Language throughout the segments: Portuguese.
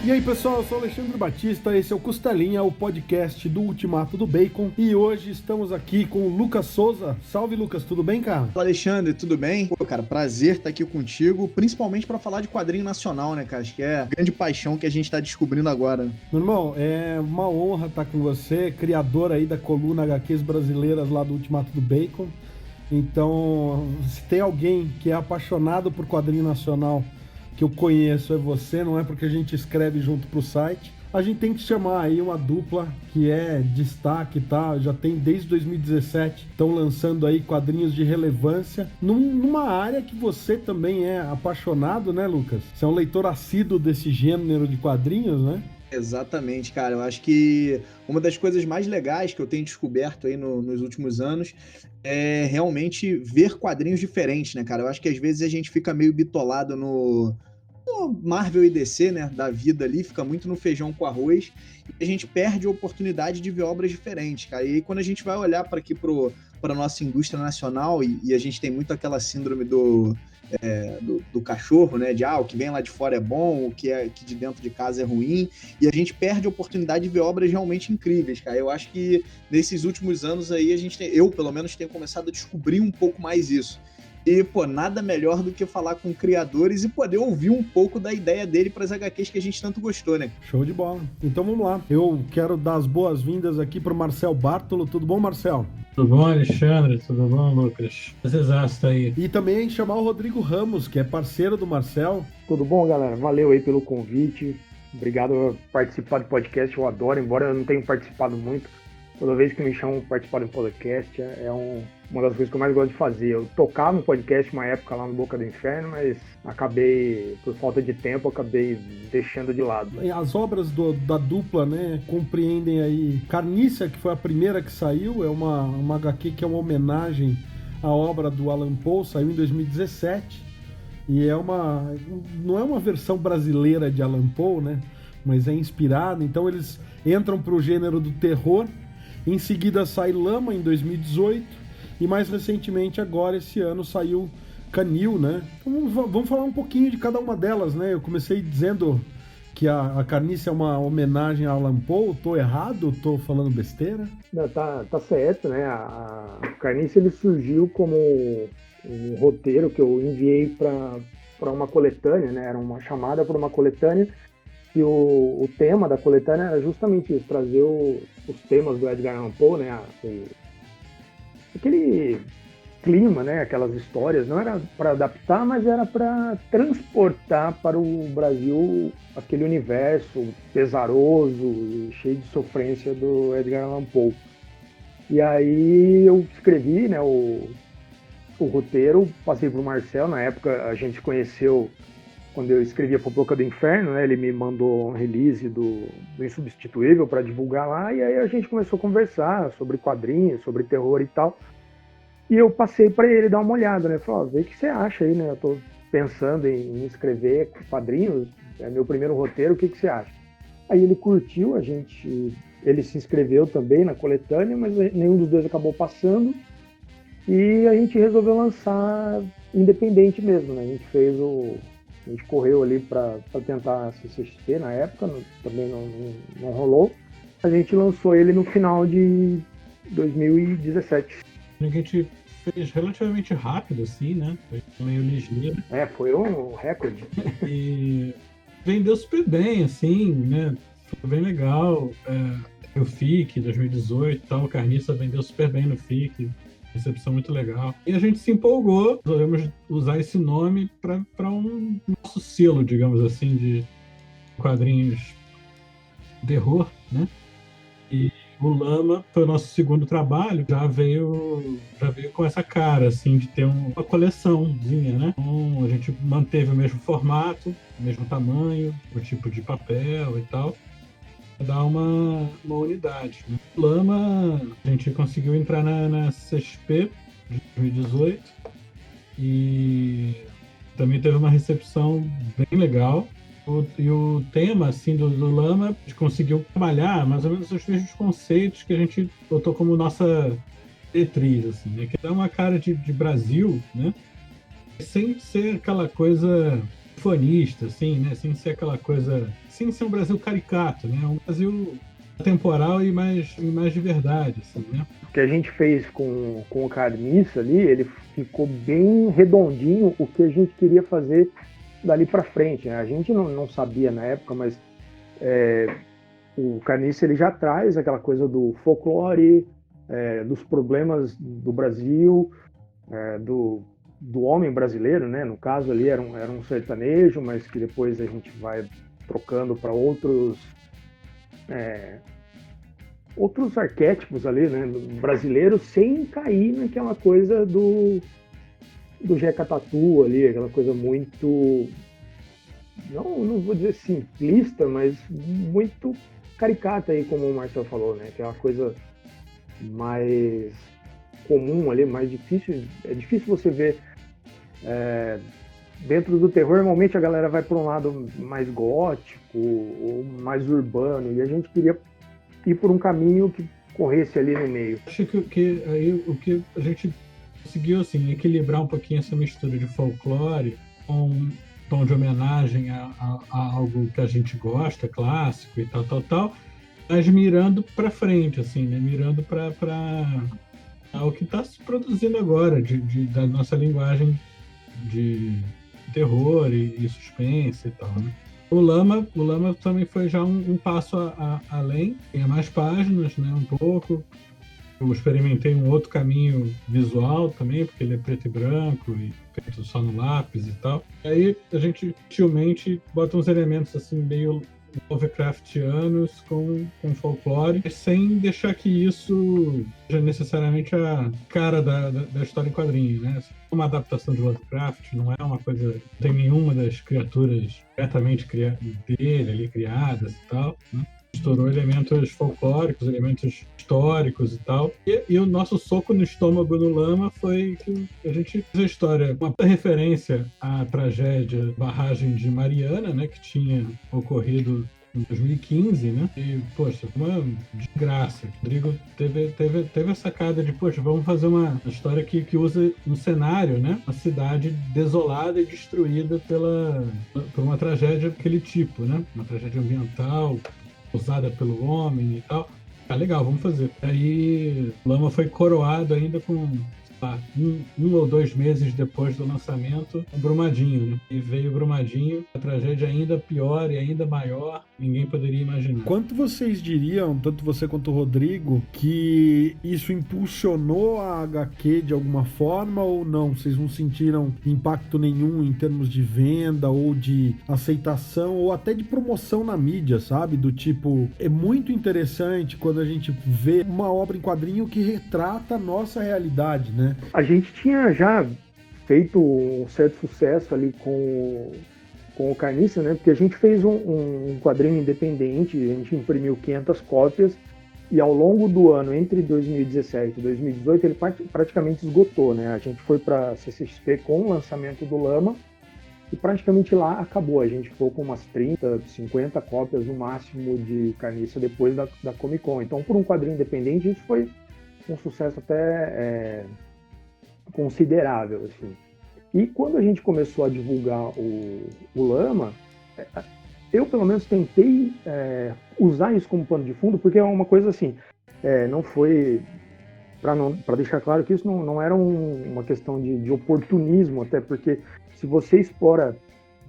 E aí pessoal, eu sou o Alexandre Batista, esse é o Costelinha, o podcast do Ultimato do Bacon. E hoje estamos aqui com o Lucas Souza. Salve Lucas, tudo bem, cara? Fala Alexandre, tudo bem? Pô, cara, prazer estar aqui contigo, principalmente para falar de quadrinho nacional, né, cara? Acho que é a grande paixão que a gente tá descobrindo agora. Meu irmão, é uma honra estar com você, criador aí da coluna HQs brasileiras lá do Ultimato do Bacon. Então, se tem alguém que é apaixonado por quadrinho nacional que eu conheço é você, não é porque a gente escreve junto pro site. A gente tem que chamar aí uma dupla que é destaque, tá? Já tem desde 2017, estão lançando aí quadrinhos de relevância numa área que você também é apaixonado, né, Lucas? Você é um leitor assíduo desse gênero de quadrinhos, né? Exatamente, cara. Eu acho que uma das coisas mais legais que eu tenho descoberto aí nos últimos anos é realmente ver quadrinhos diferentes, né, cara? Eu acho que às vezes a gente fica meio bitolado no Marvel e DC, né, da vida ali, fica muito no feijão com arroz, e a gente perde a oportunidade de ver obras diferentes, cara. E aí, quando a gente vai olhar para aqui para nossa indústria nacional, e a gente tem muito aquela síndrome do cachorro, né, de o que vem lá de fora é bom, o que é que de dentro de casa é ruim, e a gente perde a oportunidade de ver obras realmente incríveis, cara. Eu acho que nesses últimos anos aí eu pelo menos tenho começado a descobrir um pouco mais isso. E, pô, nada melhor do que falar com criadores e poder ouvir um pouco da ideia dele para as HQs que a gente tanto gostou, né? Show de bola. Então vamos lá. Eu quero dar as boas-vindas aqui pro Marcel Bartolo. Tudo bom, Marcel? Tudo bom, Alexandre? Tudo bom, Lucas? Exato aí. E também chamar o Rodrigo Ramos, que é parceiro do Marcel. Tudo bom, galera? Valeu aí pelo convite. Obrigado por participar do podcast. Eu adoro, embora eu não tenha participado muito. Toda vez que me chamam para participar do podcast, uma das coisas que eu mais gosto de fazer. Eu tocava no podcast uma época lá no Boca do Inferno, mas por falta de tempo, acabei deixando de lado. As obras da dupla, né, compreendem aí Carniça, que foi a primeira que saiu, é uma HQ que é uma homenagem à obra do Allan Poe, saiu em 2017, e não é uma versão brasileira de Allan Poe, né, mas é inspirada, então eles entram para o gênero do terror. Em seguida sai Lama, em 2018, e mais recentemente, agora, esse ano, saiu Canil, né? Então, vamos falar um pouquinho de cada uma delas, né? Eu comecei dizendo que a Carniça é uma homenagem a Allan Poe. Tô errado? Tô falando besteira? Não, tá certo, né? A Carniça ele surgiu como um roteiro que eu enviei para uma coletânea, né? Era uma chamada para uma coletânea. E o tema da coletânea era justamente isso, trazer os temas do Edgar Allan Poe, né, aquele clima, né, aquelas histórias, não era para adaptar, mas era para transportar para o Brasil aquele universo pesaroso e cheio de sofrência do Edgar Allan Poe. E aí eu escrevi, né, o roteiro, passei para o Marcel, na época a gente conheceu quando eu escrevia para o Boca do Inferno, né, ele me mandou um release do Insubstituível para divulgar lá, e aí a gente começou a conversar sobre quadrinhos, sobre terror e tal. E eu passei para ele dar uma olhada, né? Falei, vê o que você acha aí, né? Eu tô pensando em escrever quadrinhos, é meu primeiro roteiro, o que você acha? Aí ele curtiu, ele se inscreveu também na coletânea, mas nenhum dos dois acabou passando, e a gente resolveu lançar independente mesmo, né? A gente correu ali para tentar CCXP na época, também não rolou. A gente lançou ele no final de 2017. A gente fez relativamente rápido, assim, né? Foi meio ligeiro. Foi um recorde. E vendeu super bem, assim, né? Foi bem legal. O FIC 2018 e tal, o Carniça vendeu super bem no FIC. Recepção muito legal. E a gente se empolgou, resolvemos usar esse nome para um nosso selo, digamos assim, de quadrinhos de terror, né? E o Lama foi o nosso segundo trabalho, já veio com essa cara, assim, de ter uma coleçãozinha, né? Então, a gente manteve o mesmo formato, o mesmo tamanho, o tipo de papel e tal, dar uma unidade, né? Lama, a gente conseguiu entrar na CXP de 2018 e também teve uma recepção bem legal. E o tema assim, do Lama, a gente conseguiu trabalhar mais ou menos os mesmos conceitos que a gente botou como nossa diretriz, assim, né? Que dá uma cara de Brasil, né? Sem ser aquela coisa ufanista, assim, né? Sem ser aquela coisa, sem ser um Brasil caricato, né? Um Brasil temporal e mais de verdade, assim, né? O que a gente fez com o Carniça ali, ele ficou bem redondinho o que a gente queria fazer dali para frente, né? A gente não sabia na época, mas o Carniça ele já traz aquela coisa do folclore, dos problemas do Brasil, do homem brasileiro, né? No caso ali era um sertanejo, mas que depois a gente vai trocando para outros arquétipos ali, né? Brasileiros, sem cair naquela coisa do Jeca Tatu ali, aquela coisa muito, não vou dizer simplista, mas muito caricata aí, como o Marcel falou, né? Aquela coisa mais comum ali, mais difícil. É difícil você ver dentro do terror. Normalmente a galera vai para um lado mais gótico ou mais urbano, e a gente queria ir por um caminho que corresse ali no meio. Acho que aí o que a gente conseguiu assim equilibrar um pouquinho essa mistura de folclore com um tom de homenagem a algo que a gente gosta, clássico e tal, mas mirando para frente, assim, né? Mirando para o que está se produzindo agora, da nossa linguagem de terror e suspense e tal, né? O Lama também foi já um passo além, tinha mais páginas, né? Um pouco. Eu experimentei um outro caminho visual também, porque ele é preto e branco e feito só no lápis e tal. E aí a gente sutilmente bota uns elementos assim meio Lovecraftianos com folclore, sem deixar que isso seja necessariamente a cara da história em quadrinho, né? É uma adaptação de Lovecraft, não é uma coisa, não tem nenhuma das criaturas diretamente dele ali criadas e tal, né? Misturou elementos folclóricos, elementos históricos e tal. E o nosso soco no estômago no Lama foi que a gente fez a história, uma referência à tragédia Barragem de Mariana, né, que tinha ocorrido em 2015, né? E, poxa, uma desgraça. O Rodrigo teve a sacada de, poxa, vamos fazer uma história que usa um cenário, né? Uma cidade desolada e destruída por uma tragédia daquele tipo, né? Uma tragédia ambiental, usada pelo homem e tal. Legal, vamos fazer. Aí Lama foi coroado ainda com um ou 2 meses depois do lançamento, o Brumadinho, né? E veio o Brumadinho, a tragédia ainda pior e ainda maior, ninguém poderia imaginar. Quanto vocês diriam, tanto você quanto o Rodrigo, que isso impulsionou a HQ de alguma forma ou não? Vocês não sentiram impacto nenhum em termos de venda ou de aceitação ou até de promoção na mídia, sabe? Do tipo, é muito interessante quando a gente vê uma obra em quadrinho que retrata a nossa realidade, né? A gente tinha já feito um certo sucesso ali com o Carniça, né? Porque a gente fez um quadrinho independente, a gente imprimiu 500 cópias e ao longo do ano, entre 2017 e 2018, ele praticamente esgotou, né? A gente foi para a CCXP com o lançamento do Lama e praticamente lá acabou. A gente ficou com umas 30, 50 cópias no máximo de Carniça depois da Comic Con. Então, por um quadrinho independente, isso foi um sucesso até considerável, assim. E quando a gente começou a divulgar o Lama, eu pelo menos tentei usar isso como pano de fundo, porque é uma coisa assim, não foi, para deixar claro que isso não era uma questão de oportunismo, até porque se você explora,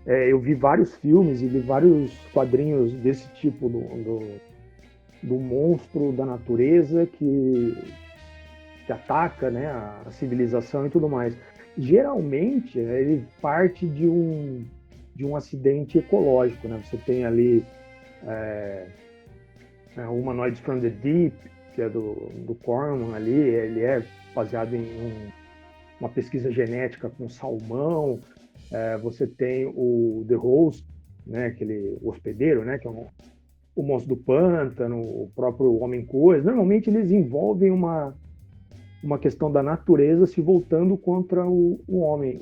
eu vi vários filmes e vi vários quadrinhos desse tipo do monstro da natureza que ataca, né, a civilização e tudo mais. Geralmente, ele parte de um acidente ecológico, né? Você tem ali Humanoids from the Deep, que é do Corman ali, ele é baseado em uma pesquisa genética com salmão. Você tem o The Host, né, aquele hospedeiro, né, que é o monstro do pântano, o próprio Homem-Coisa. Normalmente eles envolvem uma questão da natureza se voltando contra o homem.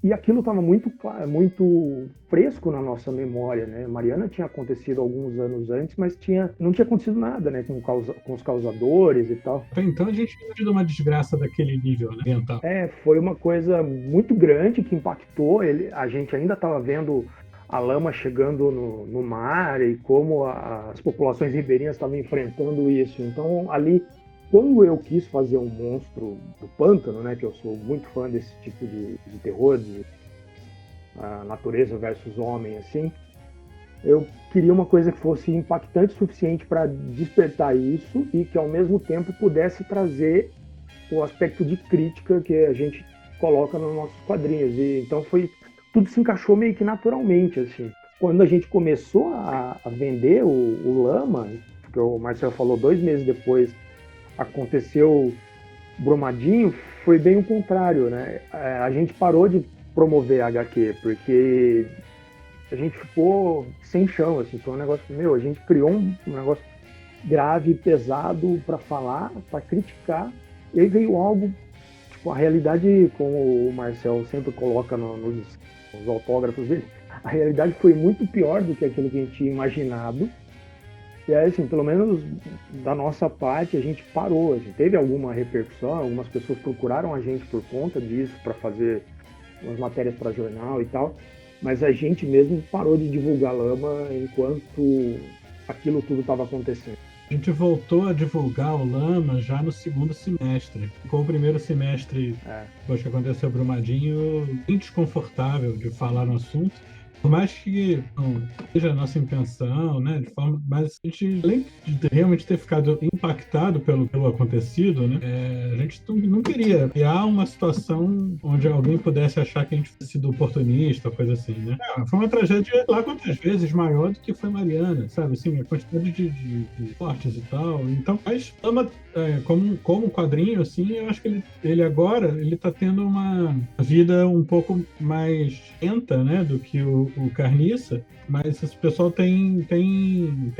E aquilo estava muito fresco na nossa memória, né? Mariana tinha acontecido alguns anos antes, mas não tinha acontecido nada, né? Com os causadores e tal. Até então a gente tinha tido uma desgraça daquele nível, né, ambiental. Foi uma coisa muito grande que impactou. A gente ainda estava vendo a lama chegando no mar e como as populações ribeirinhas estavam enfrentando isso. Então, ali, quando eu quis fazer um monstro do pântano, né, que eu sou muito fã desse tipo de terror, de natureza versus homem, assim, eu queria uma coisa que fosse impactante o suficiente para despertar isso e que, ao mesmo tempo, pudesse trazer o aspecto de crítica que a gente coloca nos nossos quadrinhos. E então tudo se encaixou meio que naturalmente, assim. Quando a gente começou a vender o Lama, que o Marcelo falou 2 meses depois, aconteceu Brumadinho, foi bem o contrário, né? A gente parou de promover a HQ, porque a gente ficou sem chão, assim, foi um negócio, a gente criou um negócio grave, pesado para falar, para criticar, e aí veio algo, tipo, a realidade, como o Marcel sempre coloca nos autógrafos dele, a realidade foi muito pior do que aquilo que a gente tinha imaginado. E aí, assim, pelo menos da nossa parte, a gente parou. A gente teve alguma repercussão, algumas pessoas procuraram a gente por conta disso, para fazer umas matérias para jornal e tal, mas a gente mesmo parou de divulgar Lama enquanto aquilo tudo estava acontecendo. A gente voltou a divulgar o Lama já no segundo semestre. Ficou o primeiro semestre, depois que aconteceu o Brumadinho, bem desconfortável de falar no assunto. Por mais que não seja a nossa intenção, né, mas a gente, além de realmente ter ficado impactado pelo acontecido, né, a gente não queria criar uma situação onde alguém pudesse achar que a gente fosse sido oportunista, coisa assim, né. Foi uma tragédia lá quantas vezes maior do que foi Mariana, sabe, assim, a quantidade de mortes e tal. Então, mas como quadrinho, assim, eu acho que ele agora está tendo uma vida um pouco mais lenta, né, do que o Carniça, mas esse pessoal tem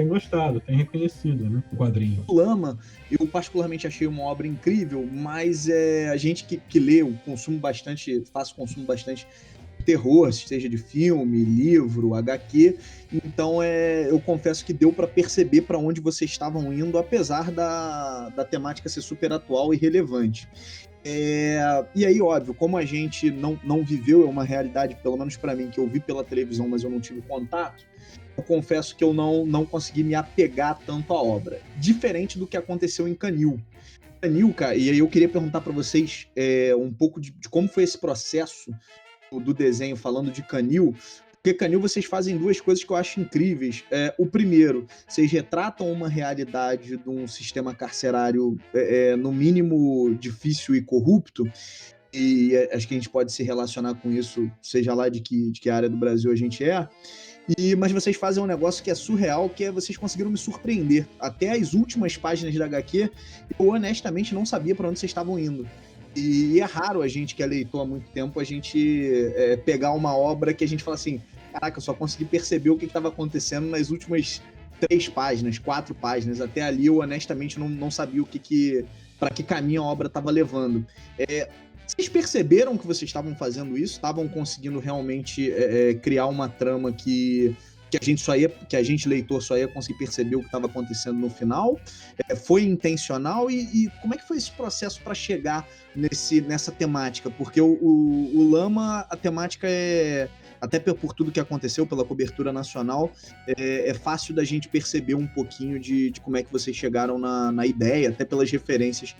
gostado, tem reconhecido, né, o quadrinho. Lama, eu particularmente achei uma obra incrível, mas a gente que lê, eu faço consumo bastante terror, seja de filme, livro, HQ, então eu confesso que deu para perceber para onde vocês estavam indo, apesar da temática ser super atual e relevante. E aí, óbvio, como a gente não viveu, é uma realidade, pelo menos para mim, que eu vi pela televisão, mas eu não tive contato, eu confesso que eu não consegui me apegar tanto à obra. Diferente do que aconteceu em Canil. Canil, cara, e aí eu queria perguntar para vocês um pouco de como foi esse processo do desenho, falando de Canil, porque Canil vocês fazem 2 coisas que eu acho incríveis. O primeiro, vocês retratam uma realidade de um sistema carcerário no mínimo difícil e corrupto, e acho que a gente pode se relacionar com isso, seja lá de que área do Brasil a gente mas vocês fazem um negócio que é surreal, que vocês conseguiram me surpreender. Até as últimas páginas da HQ, eu honestamente não sabia para onde vocês estavam indo. E é raro a gente que é leitor há muito tempo, a gente pegar uma obra que a gente fala assim, caraca, eu só consegui perceber o que estava acontecendo nas últimas 3 páginas, 4 páginas. Até ali eu honestamente não sabia para que caminho a obra estava levando. Vocês perceberam que vocês estavam fazendo isso? Estavam conseguindo realmente criar uma trama que a gente, leitor, só ia conseguir perceber o que estava acontecendo no final? Foi intencional? E como é que foi esse processo para chegar nessa temática? Porque o Lama, a temática até por tudo que aconteceu, pela cobertura nacional, é fácil da gente perceber um pouquinho de como é que vocês chegaram na ideia, até pelas referências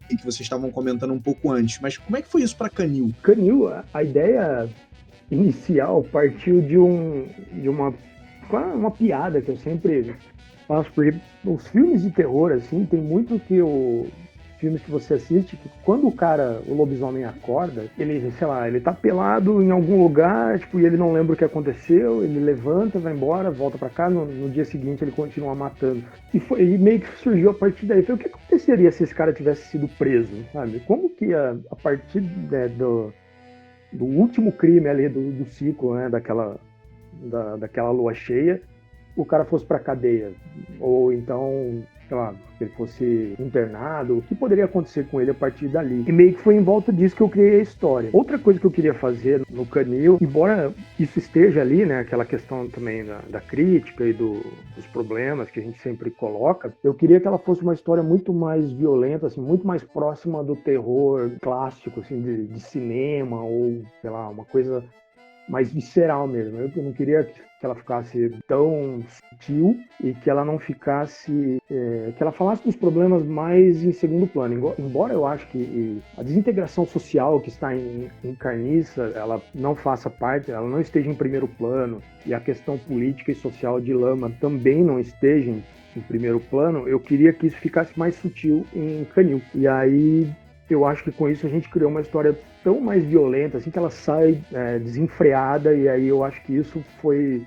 que vocês estavam comentando um pouco antes. Mas como é que foi isso para Canil? Canil, a ideia inicial partiu de uma piada que eu sempre faço, porque os filmes de terror, assim, tem muito filmes que você assiste, que quando o lobisomem acorda, ele, sei lá, ele tá pelado em algum lugar, tipo, e ele não lembra o que aconteceu, ele levanta, vai embora, volta pra casa, no dia seguinte ele continua matando. E meio que surgiu a partir daí. O que aconteceria se esse cara tivesse sido preso, sabe? Como que a partir do último crime ali, do ciclo, né, daquela lua cheia, o cara fosse pra cadeia? Ou então sei lá, se ele fosse internado, o que poderia acontecer com ele a partir dali. E meio que foi em volta disso que eu criei a história. Outra coisa que eu queria fazer no Canil, embora isso esteja ali, né, aquela questão também da crítica e dos problemas que a gente sempre coloca, eu queria que ela fosse uma história muito mais violenta, assim, muito mais próxima do terror clássico, assim, de cinema, ou, sei lá, uma coisa mais visceral mesmo. Eu não queria que ela ficasse tão sutil e que ela não ficasse... que ela falasse dos problemas mais em segundo plano. Embora eu acho que a desintegração social que está em Carniça, ela não faça parte, ela não esteja em primeiro plano, e a questão política e social de Lama também não esteja em primeiro plano, eu queria que isso ficasse mais sutil em Canil. E aí eu acho que com isso a gente criou uma história tão mais violenta, assim, que ela sai desenfreada, e aí eu acho que isso foi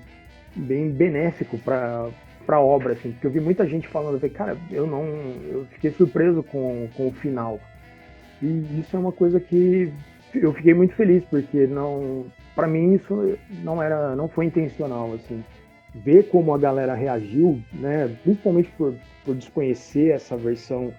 bem benéfico para a obra, assim, porque eu vi muita gente falando, cara, eu fiquei surpreso com o final. E isso é uma coisa que eu fiquei muito feliz, porque para mim isso não foi intencional, assim. Ver como a galera reagiu, né, principalmente por desconhecer essa versão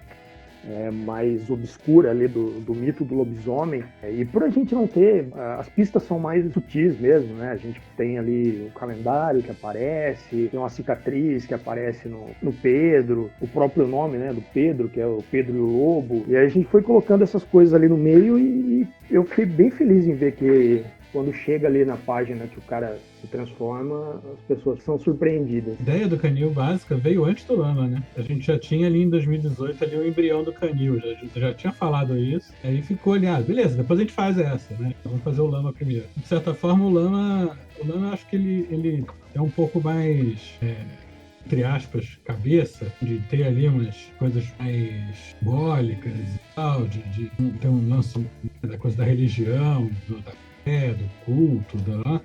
mais obscura ali do mito do lobisomem, e por a gente não ter, as pistas são mais sutis mesmo, né? A gente tem ali o calendário que aparece, tem uma cicatriz que aparece no Pedro, o próprio nome, né, do Pedro, que é o Pedro e o Lobo, e aí a gente foi colocando essas coisas ali no meio, e eu fiquei bem feliz em ver que quando chega ali na página que o cara se transforma, as pessoas são surpreendidas. A ideia do Canil básica veio antes do Lama, né? A gente já tinha ali em 2018 ali o embrião do Canil, já tinha falado isso. Aí ficou ali, beleza, depois a gente faz essa, né? Vamos fazer o Lama primeiro. De certa forma, o Lama eu acho que ele é um pouco mais... entre aspas, cabeça, de ter ali umas coisas mais simbólicas e tal, de ter um lance da coisa da religião, do culto,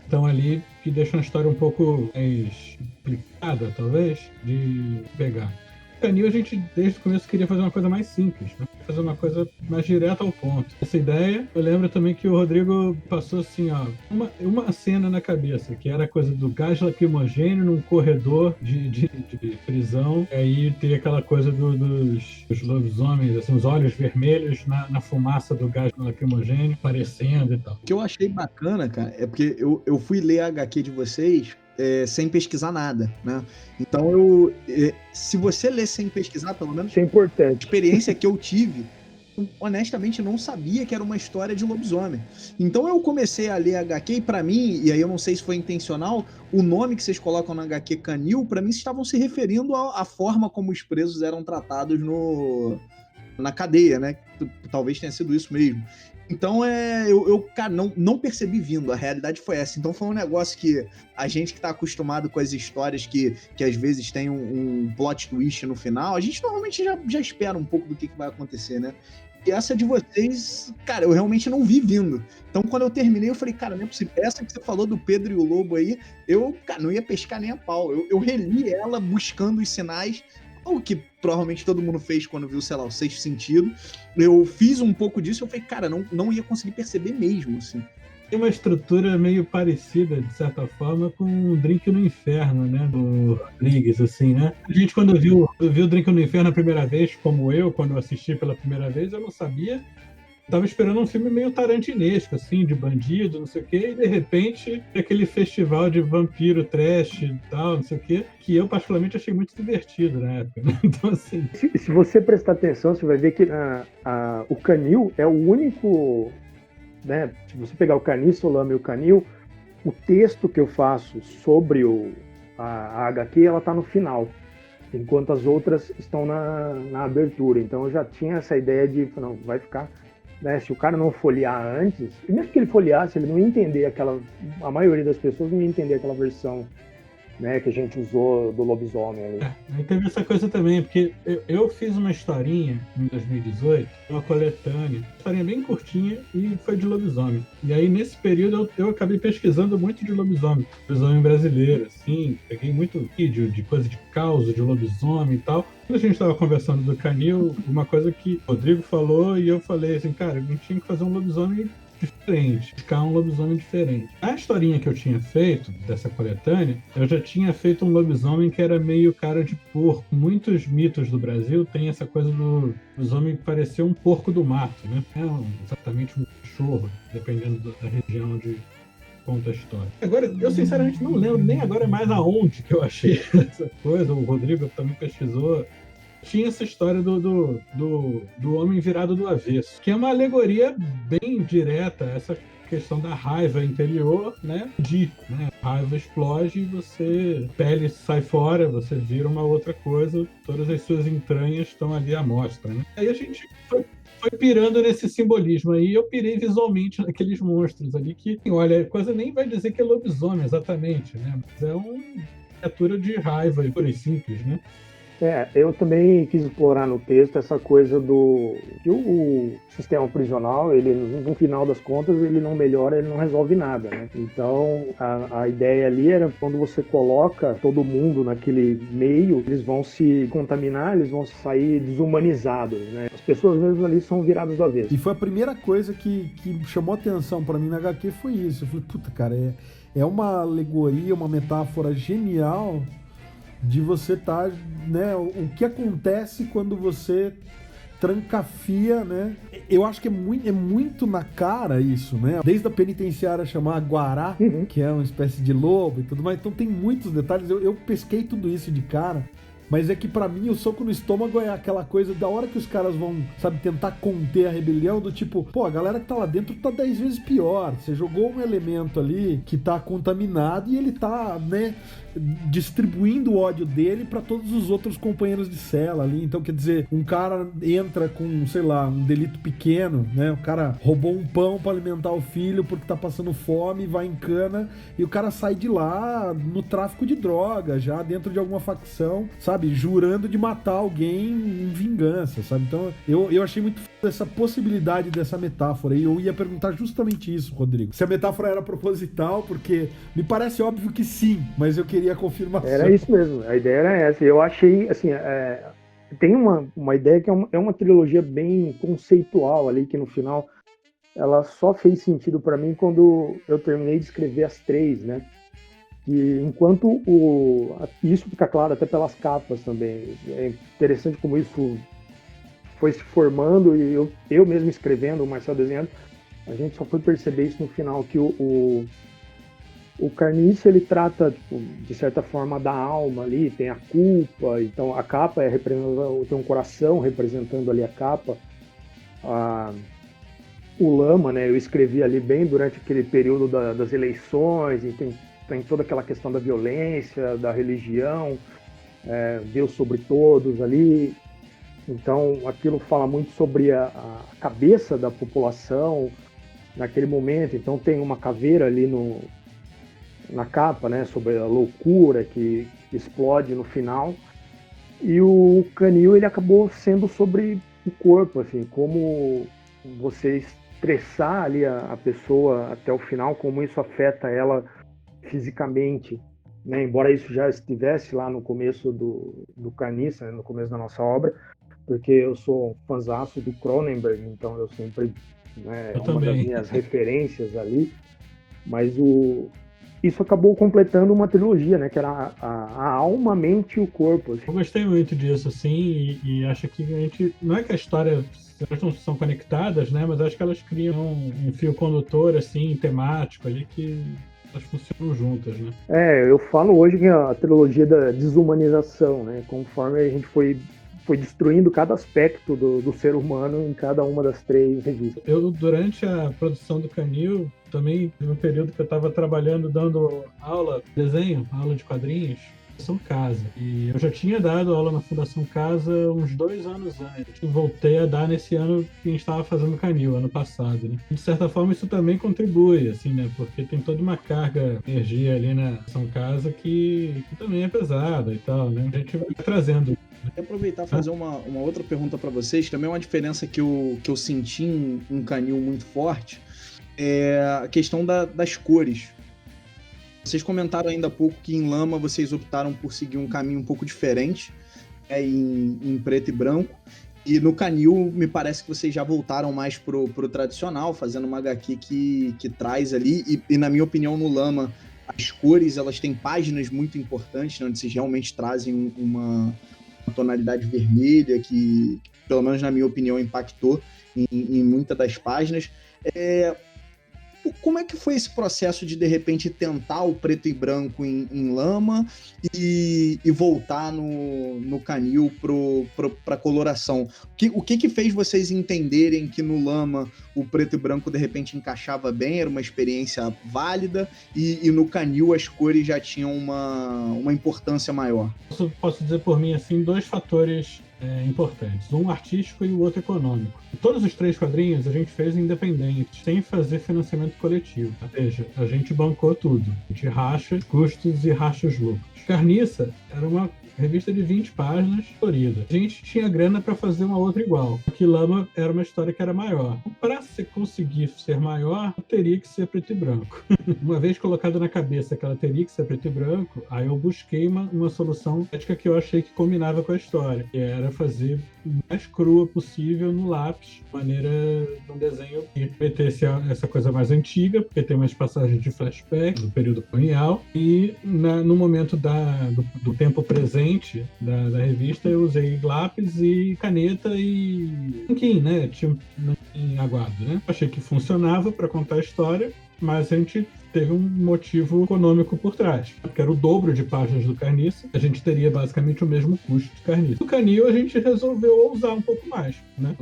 então ali que deixa uma história um pouco mais complicada, talvez, de pegar. O Canil, a gente, desde o começo, queria fazer uma coisa mais simples, né? Fazer uma coisa mais direta ao ponto. Essa ideia, eu lembro também que o Rodrigo passou assim, uma cena na cabeça, que era a coisa do gás lacrimogêneo num corredor de prisão, e aí tem aquela coisa dos lobisomens, assim, os olhos vermelhos na fumaça do gás lacrimogêneo, aparecendo e tal. O que eu achei bacana, cara, é porque eu fui ler a HQ de vocês sem pesquisar nada, né? Então, se você ler sem pesquisar, pelo menos... Isso é importante. A experiência que eu tive, eu, honestamente, não sabia que era uma história de lobisomem. Então, eu comecei a ler a HQ e, pra mim, e aí eu não sei se foi intencional, o nome que vocês colocam na HQ Canil, pra mim, vocês estavam se referindo à forma como os presos eram tratados na cadeia, né? Talvez tenha sido isso mesmo. Então, eu cara, não percebi vindo, a realidade foi essa. Então, foi um negócio que a gente que tá acostumado com as histórias que às vezes tem um plot twist no final, a gente normalmente já espera um pouco do que vai acontecer, né? E essa de vocês, cara, eu realmente não vi vindo. Então, quando eu terminei, eu falei, cara, não é possível. Essa que você falou do Pedro e o Lobo aí, eu, cara, não ia pescar nem a pau. Eu reli ela buscando os sinais, o que provavelmente todo mundo fez quando viu, sei lá, o Sexto Sentido. Eu fiz um pouco disso e eu falei, cara, não ia conseguir perceber mesmo, assim. Tem uma estrutura meio parecida, de certa forma, com o Drink no Inferno, né, do Rodrigues, assim, né? A gente, quando viu o Drink no Inferno a primeira vez, como eu, quando eu assisti pela primeira vez, eu não sabia. Tava esperando um filme meio tarantinesco, assim, de bandido, não sei o quê, e de repente aquele festival de vampiro trash e tal, não sei o quê, que eu particularmente achei muito divertido na época, né? Então, assim... Se você prestar atenção, você vai ver que o Canil é o único, né? Se você pegar o Carniça, o Lama e o Canil, o texto que eu faço sobre a HQ, ela tá no final, enquanto as outras estão na abertura. Então eu já tinha essa ideia de, não, vai ficar... Né, se o cara não folhear antes, e mesmo que ele folheasse, ele não ia entender a maioria das pessoas não ia entender aquela versão, né, que a gente usou do lobisomem ali. Aí teve essa coisa também, porque eu fiz uma historinha em 2018, uma coletânea, uma historinha bem curtinha, e foi de lobisomem. E aí, nesse período, eu acabei pesquisando muito de lobisomem brasileiro, assim, peguei muito vídeo de coisa de caos de lobisomem e tal. Quando a gente estava conversando do Canil, uma coisa que o Rodrigo falou e eu falei assim, cara, a gente tinha que fazer um lobisomem diferente, buscar um lobisomem diferente. A historinha que eu tinha feito, dessa coletânea, eu já tinha feito um lobisomem que era meio cara de porco. Muitos mitos do Brasil têm essa coisa do lobisomem parecer um porco do mato, né? Não é exatamente um cachorro, dependendo da região onde conta a história. Agora, eu sinceramente não lembro nem agora mais aonde que eu achei essa coisa. O Rodrigo também pesquisou. Tinha essa história do homem virado do avesso, que é uma alegoria bem direta a essa questão da raiva interior, né? A raiva explode e você, a pele sai fora, você vira uma outra coisa, todas as suas entranhas estão ali à mostra, né? Aí a gente foi pirando nesse simbolismo aí, eu pirei visualmente naqueles monstros ali que, olha, quase nem vai dizer que é lobisomem exatamente, né? Mas é uma criatura de raiva, pura e simples, né? Eu também quis explorar no texto essa coisa do que o sistema prisional, ele no final das contas, ele não melhora, ele não resolve nada, né? Então, a ideia ali era quando você coloca todo mundo naquele meio, eles vão se contaminar, eles vão sair desumanizados, né? As pessoas mesmo ali são viradas do avesso. E foi a primeira coisa que chamou atenção pra mim na HQ, foi isso. Eu falei, puta, cara, é uma alegoria, uma metáfora genial de você estar, né, o que acontece quando você trancafia, né? Eu acho que é muito na cara isso, né? Desde a penitenciária chamar Guará, que é uma espécie de lobo e tudo mais, então tem muitos detalhes. Eu pesquei tudo isso de cara, mas é que pra mim o soco no estômago é aquela coisa da hora que os caras vão, sabe, tentar conter a rebelião, do tipo, pô, a galera que tá lá dentro tá 10 vezes pior. Você jogou um elemento ali que tá contaminado e ele tá, né, distribuindo o ódio dele pra todos os outros companheiros de cela ali. Então, quer dizer, um cara entra com, sei lá, um delito pequeno, né? O cara roubou um pão pra alimentar o filho porque tá passando fome, vai em cana, e o cara sai de lá no tráfico de droga, já dentro de alguma facção, sabe? Jurando de matar alguém em vingança, sabe? Então, eu achei muito essa possibilidade dessa metáfora, e eu ia perguntar justamente isso, Rodrigo. Se a metáfora era proposital, porque me parece óbvio que sim, mas eu queria a confirmação. Era isso mesmo, a ideia era essa. Eu achei, assim, tem uma ideia que é uma trilogia bem conceitual ali, que no final ela só fez sentido para mim quando eu terminei de escrever as três, né? E enquanto isso fica claro até pelas capas também, é interessante como isso foi se formando, e eu mesmo escrevendo, o Marcel desenhando, a gente só foi perceber isso no final, que o Carniça, ele trata, tipo, de certa forma, da alma ali, tem a culpa, então a capa tem um coração representando ali a capa, o Lama, né, eu escrevi ali bem durante aquele período das eleições, e tem toda aquela questão da violência, da religião, Deus sobre todos ali. Então, aquilo fala muito sobre a cabeça da população naquele momento. Então, tem uma caveira ali na capa, né, sobre a loucura que explode no final. E o Canil, ele acabou sendo sobre o corpo, assim, como você estressar ali a pessoa até o final, como isso afeta ela fisicamente, né? Embora isso já estivesse lá no começo do Carniça, né, no começo da nossa obra, porque eu sou um fãzaço do Cronenberg, então eu sempre, né, eu uma também. das minhas referências ali, mas isso acabou completando uma trilogia, né, que era a alma, a mente e o corpo. Assim. Eu gostei muito disso, assim, e acho que a gente, não é que a história, elas não são conectadas, né, mas acho que elas criam um fio condutor, assim, temático ali, que elas funcionam juntas, né? Eu falo hoje que é a trilogia da desumanização, né, conforme a gente foi destruindo cada aspecto do ser humano em cada uma das três revistas. Eu, durante a produção do Canil, também teve um período que eu estava trabalhando, dando aula de desenho, aula de quadrinhos, na Fundação Casa. E eu já tinha dado aula na Fundação Casa uns 2 anos antes. E voltei a dar nesse ano que a gente estava fazendo Canil, ano passado, né? De certa forma, isso também contribui, assim, né? Porque tem toda uma carga de energia ali na Fundação Casa que também é pesada e tal, né? A gente vai trazendo. Quero aproveitar e fazer uma outra pergunta para vocês. Também uma diferença que eu senti em Canil muito forte é a questão das cores. Vocês comentaram ainda há pouco que em Lama vocês optaram por seguir um caminho um pouco diferente, em preto e branco. E no Canil, me parece que vocês já voltaram mais pro tradicional, fazendo uma HQ que traz ali, e na minha opinião, no Lama, as cores, elas têm páginas muito importantes, né, onde vocês realmente trazem uma tonalidade vermelha que, pelo menos na minha opinião, impactou em muitas das páginas. Como é que foi esse processo de repente, tentar o preto e branco em Lama e voltar no Canil para coloração? O que fez vocês entenderem que no Lama o preto e branco, de repente, encaixava bem, era uma experiência válida, e no Canil as cores já tinham uma importância maior? Posso dizer por mim, assim, 2 fatores importantes. Um artístico e o outro econômico. Todos os 3 quadrinhos a gente fez independente, sem fazer financiamento coletivo. Ou seja, a gente bancou tudo. A gente racha os custos e racha os lucros. Carniça era uma revista de 20 páginas, colorida. A gente tinha grana para fazer uma outra igual. Porque Lama era uma história que era maior. Para se conseguir ser maior, teria que ser preto e branco. Uma vez colocado na cabeça que ela teria que ser preto e branco, aí eu busquei uma solução ética que eu achei que combinava com a história, que era fazer o mais crua possível no lápis, de maneira de um desenho que metesse essa coisa mais antiga, porque tem umas passagens de flashback do período colonial, e no momento do tempo presente da revista eu usei lápis e caneta e nanquim, né? Tinha nanquim aguado, né? Achei que funcionava para contar a história, mas a gente teve um motivo econômico por trás, porque era o dobro de páginas do Carniça, a gente teria basicamente o mesmo custo de Carniça. No Canil a gente resolveu ousar um pouco mais, né?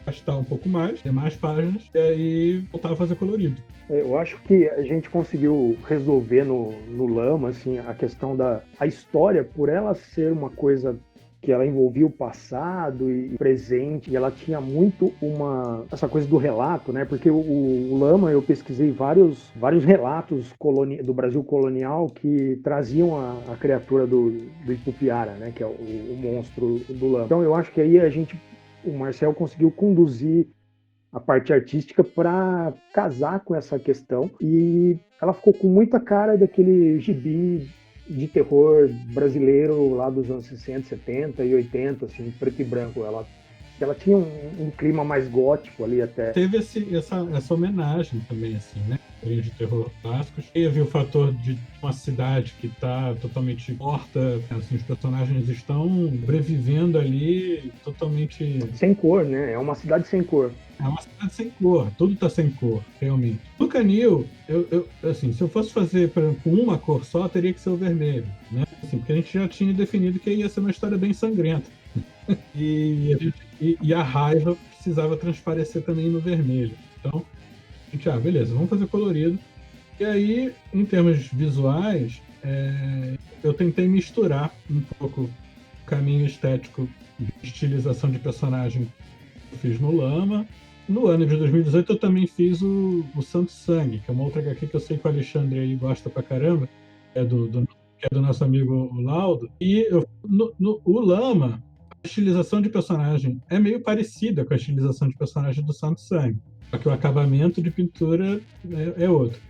Gastar um pouco mais, ter mais páginas, e aí voltar a fazer colorido. Eu acho que a gente conseguiu resolver no Lama, assim, a questão a história, por ela ser uma coisa que ela envolvia o passado e o presente, e ela tinha muito essa coisa do relato, né? Porque o Lama, eu pesquisei vários relatos do Brasil colonial que traziam a criatura do Ipupiara, né? Que é o monstro do Lama. Então eu acho que aí o Marcel conseguiu conduzir a parte artística para casar com essa questão, e ela ficou com muita cara daquele gibi de terror brasileiro lá dos anos 60, 70 e 80, assim, preto e branco. Ela tinha um clima mais gótico ali até. Teve essa homenagem também, assim, né? De terror clássicos. Teve o fator de uma cidade que está totalmente morta, assim, os personagens estão sobrevivendo ali totalmente... Sem cor, né? É uma cidade sem cor. É uma cidade sem cor, tudo está sem cor, realmente. No Canil, assim, se eu fosse fazer com uma cor só, teria que ser o vermelho, né? Assim, porque a gente já tinha definido que ia ser uma história bem sangrenta. E a raiva precisava transparecer também no vermelho. Então, a gente, beleza, vamos fazer colorido. E aí, em termos visuais, eu tentei misturar um pouco o caminho estético de estilização de personagem que eu fiz no Lama. No ano de 2018 eu também fiz o Santo Sangue, que é uma outra HQ que eu sei que o Alexandre aí gosta pra caramba, que é do nosso amigo Laudo. E o Lama, a estilização de personagem é meio parecida com a estilização de personagem do Santo Sangue, só que o acabamento de pintura é outro.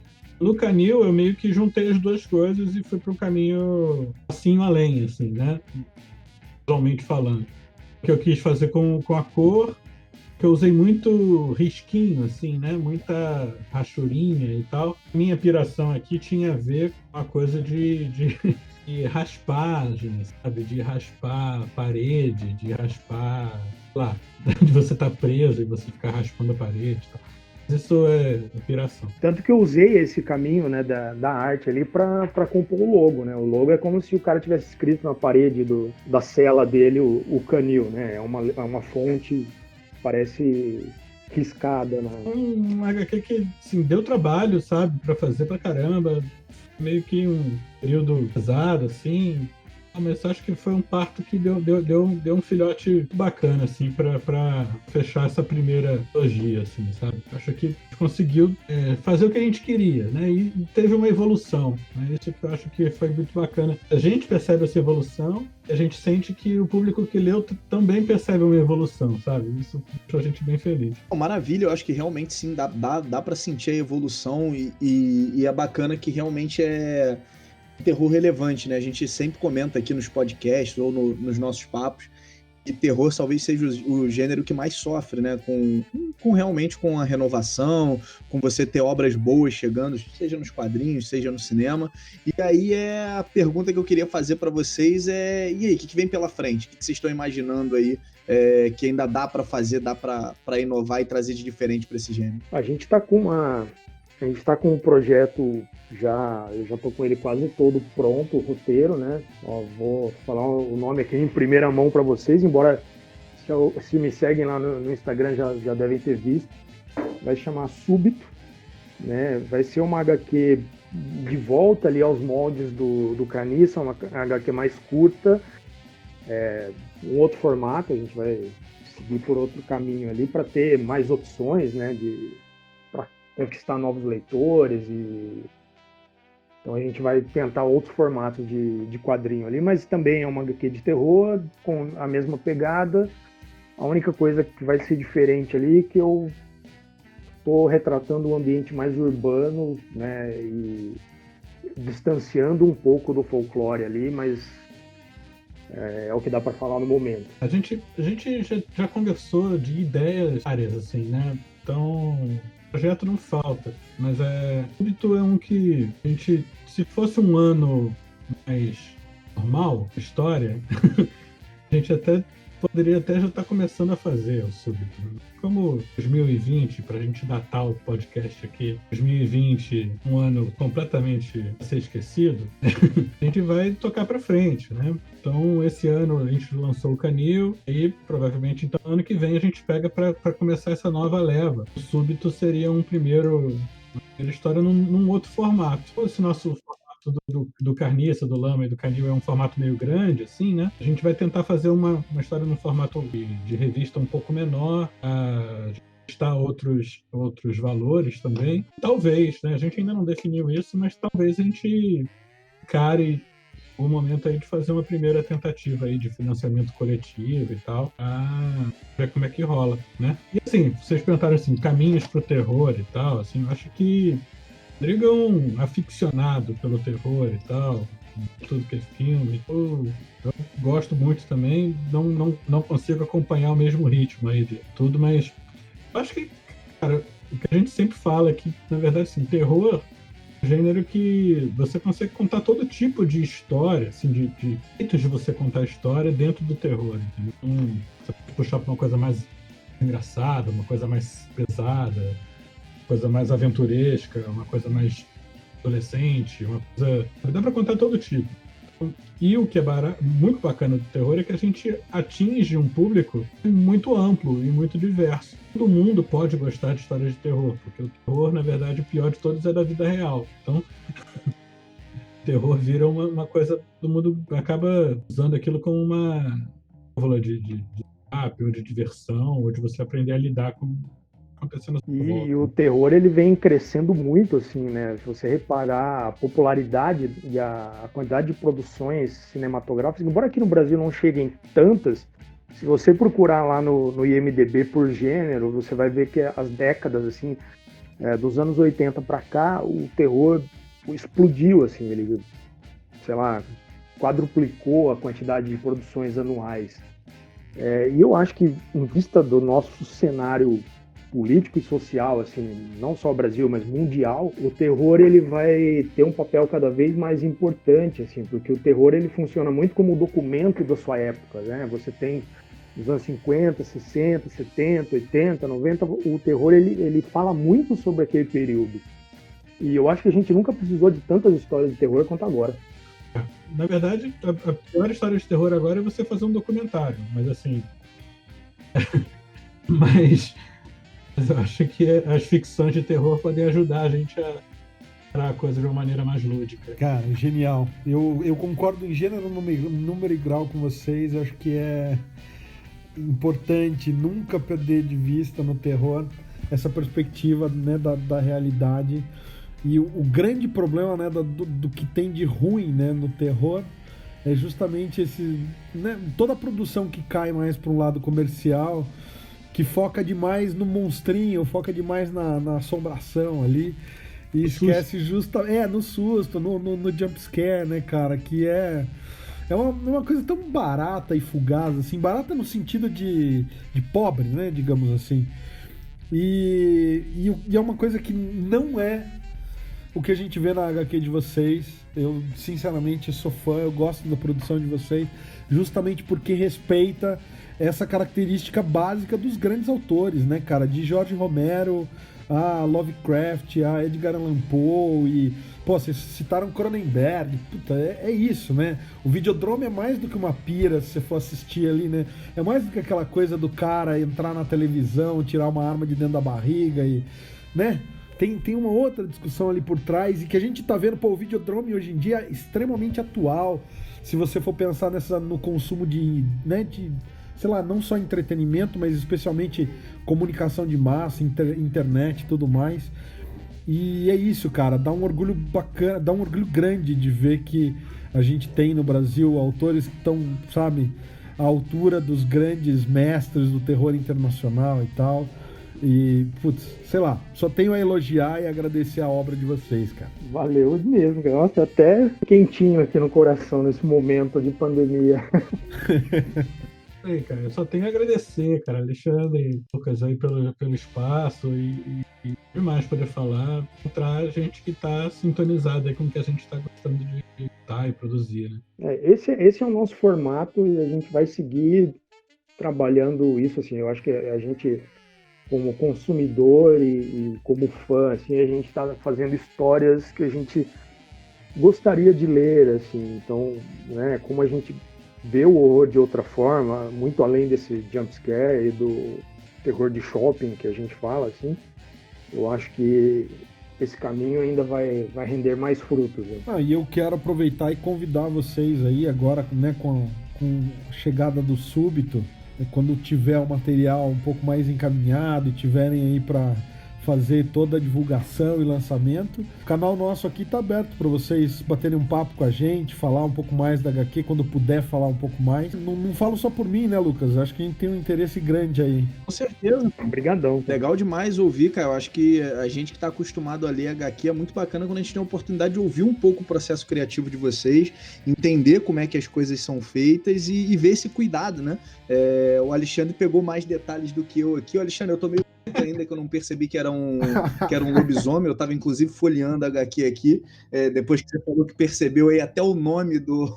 No Canil eu meio que juntei as duas coisas e fui para um caminho assim além, assim, né? Visualmente falando. O que eu quis fazer com a cor, que eu usei muito risquinho, assim, né? Muita rachurinha e tal. Minha piração aqui tinha a ver com a coisa de raspagem, sabe? De raspar a parede, de raspar, lá, de você estar preso e você ficar raspando a parede e tal. Isso é piração. Tanto que eu usei esse caminho, né, da arte ali para compor o logo, né? O logo é como se o cara tivesse escrito na parede da cela dele o Canil, né? É uma fonte, parece riscada. Né? Um HQ que, assim, deu trabalho, sabe? Para fazer pra caramba. Meio que um período pesado, assim. Mas acho que foi um parto que deu um filhote bacana, assim, pra fechar essa primeira trilogia, assim, sabe? Acho que a gente conseguiu fazer o que a gente queria, né? E teve uma evolução, né? Isso que eu acho que foi muito bacana. A gente percebe essa evolução e a gente sente que o público que leu também percebe uma evolução, sabe? Isso deixou a gente bem feliz. Maravilha, eu acho que realmente sim, dá pra sentir a evolução e é bacana que realmente é terror relevante, né? A gente sempre comenta aqui nos podcasts ou nos nossos papos E terror talvez seja o gênero que mais sofre, né? Com realmente com a renovação, com você ter obras boas chegando, seja nos quadrinhos, seja no cinema. E aí a pergunta que eu queria fazer para vocês é: e aí, o que vem pela frente? O que vocês estão imaginando aí que ainda dá para fazer, dá para inovar e trazer de diferente para esse gênero? A gente está com um projeto eu já estou com ele quase todo pronto, o roteiro, né? Ó, vou falar o nome aqui em primeira mão para vocês, embora se me seguem lá no Instagram já devem ter visto. Vai chamar Súbito, né? Vai ser uma HQ de volta ali aos moldes do Carniça, uma HQ mais curta, um outro formato, a gente vai seguir por outro caminho ali para ter mais opções, né? Para conquistar novos leitores Então a gente vai tentar outros formatos de quadrinho ali, mas também é uma HQ de terror, com a mesma pegada. A única coisa que vai ser diferente ali é que eu estou retratando um ambiente mais urbano, né, e distanciando um pouco do folclore ali, mas é o que dá para falar no momento. A gente já conversou de ideias várias, assim, né? Então, o projeto não falta, mas Súbito é um que a gente, se fosse um ano mais normal, história, a gente poderia até já estar começando a fazer o Súbito. Como 2020, para a gente datar o podcast aqui, 2020, um ano completamente a ser esquecido, a gente vai tocar para frente, né? Então, esse ano a gente lançou o Canil e provavelmente então ano que vem a gente pega para começar essa nova leva. O Súbito seria uma primeira história num outro formato. Se fosse nosso do Carniça, do Lama e do Canil é um formato meio grande, assim, né? A gente vai tentar fazer uma história num formato de revista um pouco menor, testar outros valores também. Talvez, né? A gente ainda não definiu isso, mas talvez a gente encare o momento aí de fazer uma primeira tentativa aí de financiamento coletivo e tal, ver como é que rola, né? E assim, vocês perguntaram assim, caminhos pro terror e tal, assim, eu acho que Rodrigo é um aficionado pelo terror e tal, tudo que é filme. Eu gosto muito também, não consigo acompanhar o mesmo ritmo aí de tudo, mas acho que, cara, o que a gente sempre fala é que, na verdade, assim, terror é um gênero que você consegue contar todo tipo de história, assim, de jeitos de você contar história dentro do terror, entendeu? Então, você pode puxar para uma coisa mais engraçada, uma coisa mais pesada, coisa mais aventuresca, uma coisa mais adolescente, uma coisa... Dá para contar todo tipo. E o que é muito bacana do terror é que a gente atinge um público muito amplo e muito diverso. Todo mundo pode gostar de histórias de terror, porque o terror, na verdade, o pior de todos é da vida real. Então, o terror vira uma coisa... Todo mundo acaba usando aquilo como uma válvula de escape, ou de diversão, ou de você aprender a lidar com acontecendo. E o terror ele vem crescendo muito, assim, né? Se você reparar a popularidade e a quantidade de produções cinematográficas, embora aqui no Brasil não cheguem tantas, se você procurar lá no IMDb por gênero, você vai ver que as décadas, assim, dos anos 80 para cá, o terror explodiu, assim, ele, sei lá, quadruplicou a quantidade de produções anuais. E eu acho que, em vista do nosso cenário político e social, assim, não só Brasil, mas mundial, o terror ele vai ter um papel cada vez mais importante, assim, porque o terror ele funciona muito como documento da sua época, né? Você tem nos anos 50, 60, 70, 80, 90, o terror ele fala muito sobre aquele período. E eu acho que a gente nunca precisou de tantas histórias de terror quanto agora. Na verdade, a pior história de terror agora é você fazer um documentário, mas assim... mas eu acho que as ficções de terror podem ajudar a gente a a coisa de uma maneira mais lúdica. Cara, genial. Eu concordo em gênero, número e grau com vocês. Eu acho que é importante nunca perder de vista no terror essa perspectiva, né, da realidade. E o grande problema, né, do que tem de ruim, né, no terror é justamente esse, né, toda a produção que cai mais para um lado comercial, que foca demais no monstrinho, foca demais na assombração ali, e esquece no susto, no jumpscare, né, cara, que é É uma coisa tão barata e fugaz, assim, barata no sentido de pobre, né, digamos assim. E é uma coisa que não é o que a gente vê na HQ de vocês. Eu, sinceramente, sou fã, eu gosto da produção de vocês, justamente porque respeita essa característica básica dos grandes autores, né, cara? De Jorge Romero, a Lovecraft, a Edgar Allan Poe e... Pô, vocês citaram Cronenberg, puta, é isso, né? O Videodrome é mais do que uma pira, se você for assistir ali, né? É mais do que aquela coisa do cara entrar na televisão, tirar uma arma de dentro da barriga e... né? Tem uma outra discussão ali por trás e que a gente tá vendo, pô, o Videodrome hoje em dia é extremamente atual. Se você for pensar no consumo de, né, de, sei lá, não só entretenimento, mas especialmente comunicação de massa, internet e tudo mais. E é isso, cara, dá um orgulho bacana, dá um orgulho grande de ver que a gente tem no Brasil autores que estão, sabe, à altura dos grandes mestres do terror internacional e tal. E, putz, sei lá, só tenho a elogiar e agradecer a obra de vocês, cara. Valeu mesmo, cara. Nossa, até quentinho aqui no coração nesse momento de pandemia. Aí, cara, eu só tenho a agradecer, cara, Alexandre e Lucas aí pelo espaço e demais poder falar pra gente que tá sintonizado aí com o que a gente tá gostando de editar e produzir, né? Esse é o nosso formato e a gente vai seguir trabalhando isso, assim, eu acho que a gente, como consumidor e como fã, assim, a gente está fazendo histórias que a gente gostaria de ler, assim, então, né, como a gente vê o horror de outra forma, muito além desse jumpscare e do terror de shopping que a gente fala, assim, eu acho que esse caminho ainda vai render mais frutos. Né? E eu quero aproveitar e convidar vocês aí agora, né, com a chegada do Súbito, quando tiver o material um pouco mais encaminhado e tiverem aí para fazer toda a divulgação e lançamento, o canal nosso aqui tá aberto para vocês baterem um papo com a gente, falar um pouco mais da HQ, quando puder falar um pouco mais. Não falo só por mim, né, Lucas? Acho que a gente tem um interesse grande aí. Com certeza. Obrigadão. Legal demais ouvir, cara. Eu acho que a gente que tá acostumado a ler HQ é muito bacana quando a gente tem a oportunidade de ouvir um pouco o processo criativo de vocês, entender como é que as coisas são feitas e ver esse cuidado, né? O Alexandre pegou mais detalhes do que eu aqui. O Alexandre, eu tô meio ainda que eu não percebi que era um lobisomem. Eu tava inclusive folheando a HQ aqui, depois que você falou que percebeu aí até o nome do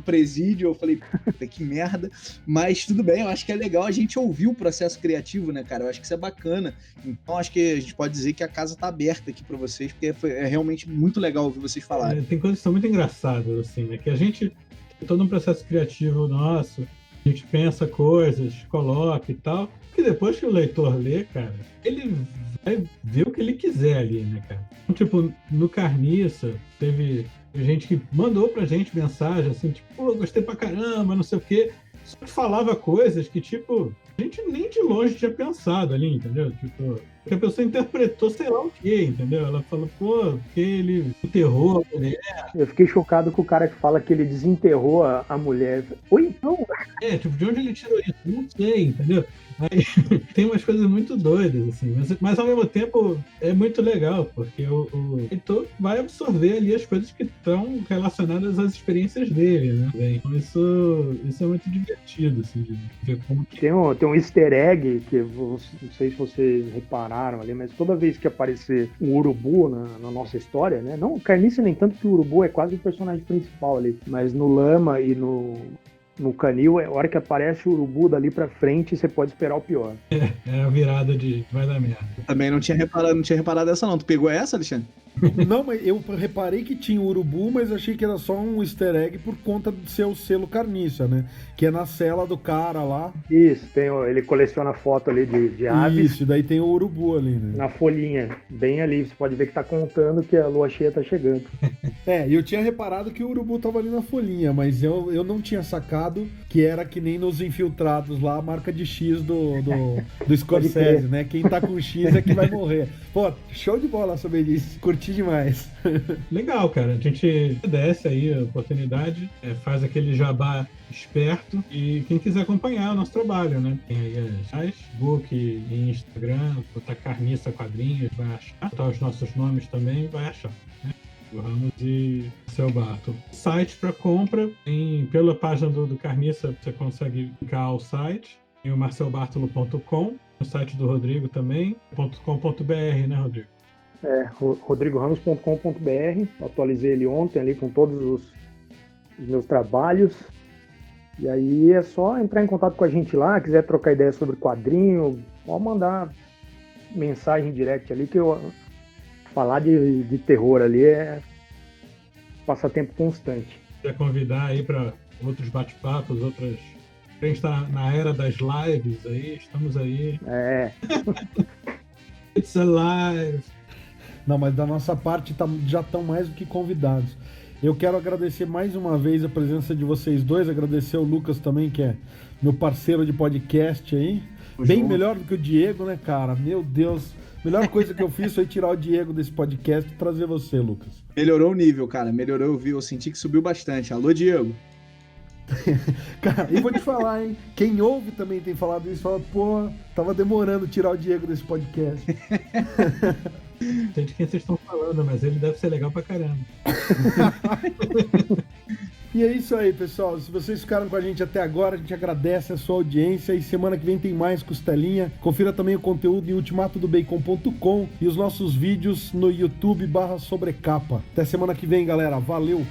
presídio, eu falei, puta, que merda, mas tudo bem, eu acho que é legal a gente ouvir o processo criativo, né, cara, eu acho que isso é bacana, então acho que a gente pode dizer que a casa tá aberta aqui pra vocês, porque é realmente muito legal ouvir vocês falarem. Tem coisas que são muito engraçadas, assim, né, que a gente tem todo um processo criativo nosso, a gente pensa coisas, coloca e tal, que depois que o leitor lê, cara, ele vai ver o que ele quiser ali, né, cara? Então, tipo, no Carniça, teve gente que mandou pra gente mensagem, assim, tipo, pô, gostei pra caramba, não sei o quê. Só que falava coisas que, tipo, a gente nem de longe tinha pensado ali, entendeu? Tipo, porque a pessoa interpretou sei lá o quê, entendeu? Ela falou, pô, porque ele enterrou a mulher. Eu fiquei chocado com o cara que fala que ele desenterrou a mulher. Oi, não? Tipo, de onde ele tirou isso? Não sei, entendeu? Aí, tem umas coisas muito doidas, assim, mas ao mesmo tempo é muito legal, porque o leitor vai absorver ali as coisas que estão relacionadas às experiências dele, né? Então isso é muito divertido, assim, de ver como que... Tem um easter egg que não sei se vocês repararam ali, mas toda vez que aparecer um urubu na nossa história, né? Não, Carniça nem tanto, que o urubu é quase o personagem principal ali, mas no Lama e no Canil, a hora que aparece o urubu dali pra frente, você pode esperar o pior. É a virada de vai dar merda. Também não tinha reparado essa não. Tu pegou essa, Alexandre? Não, mas eu reparei que tinha o urubu, mas achei que era só um easter egg por conta de ser o selo Carniça, né? Que é na cela do cara lá. Isso, ele coleciona foto ali de aves. Isso, daí tem o urubu ali, né? Na folhinha, bem ali, você pode ver que tá contando que a lua cheia tá chegando. Eu tinha reparado que o urubu tava ali na folhinha, mas eu não tinha sacado que era que nem nos Infiltrados lá, a marca de X do Scorsese, né? Quem tá com X é que vai morrer. Pô, show de bola saber disso. Curti demais. Legal, cara. A gente desce aí a oportunidade, faz aquele jabá esperto e quem quiser acompanhar o nosso trabalho, né? Tem aí Facebook e Instagram, botar Carniça Quadrinhos, vai achar. Botar os nossos nomes também, vai achar. Né? Ramos e Seu Barto. Site para compra, pela página do Carniça você consegue linkar ao site, tem o marcelbartolo.com, o site do Rodrigo também, .com.br, né, Rodrigo? rodrigoramos.com.br, atualizei ele ontem ali com todos os meus trabalhos. E aí é só entrar em contato com a gente lá, quiser trocar ideia sobre quadrinho, pode mandar mensagem direct ali, que falar de terror ali é passatempo constante. Quer convidar aí para outros bate-papos, outras... A gente está na era das lives aí, estamos aí. It's alive! Não, mas da nossa parte já estão mais do que convidados. Eu quero agradecer mais uma vez a presença de vocês dois, agradecer o Lucas também, que é meu parceiro de podcast aí. Bem melhor do que o Diego, né, cara? Meu Deus. Melhor coisa que eu fiz foi tirar o Diego desse podcast e trazer você, Lucas. Melhorou o nível, cara. Melhorou, eu senti que subiu bastante. Alô, Diego. Cara, e vou te falar, hein? Quem ouve também tem falado isso, fala, pô, tava demorando tirar o Diego desse podcast. Sei de quem vocês estão falando, mas ele deve ser legal pra caramba. E é isso aí, pessoal. Se vocês ficaram com a gente até agora, a gente agradece a sua audiência. E semana que vem tem mais Costelinha. Confira também o conteúdo em ultimatodobacon.com e os nossos vídeos no YouTube /sobrecapa. Até semana que vem, galera. Valeu!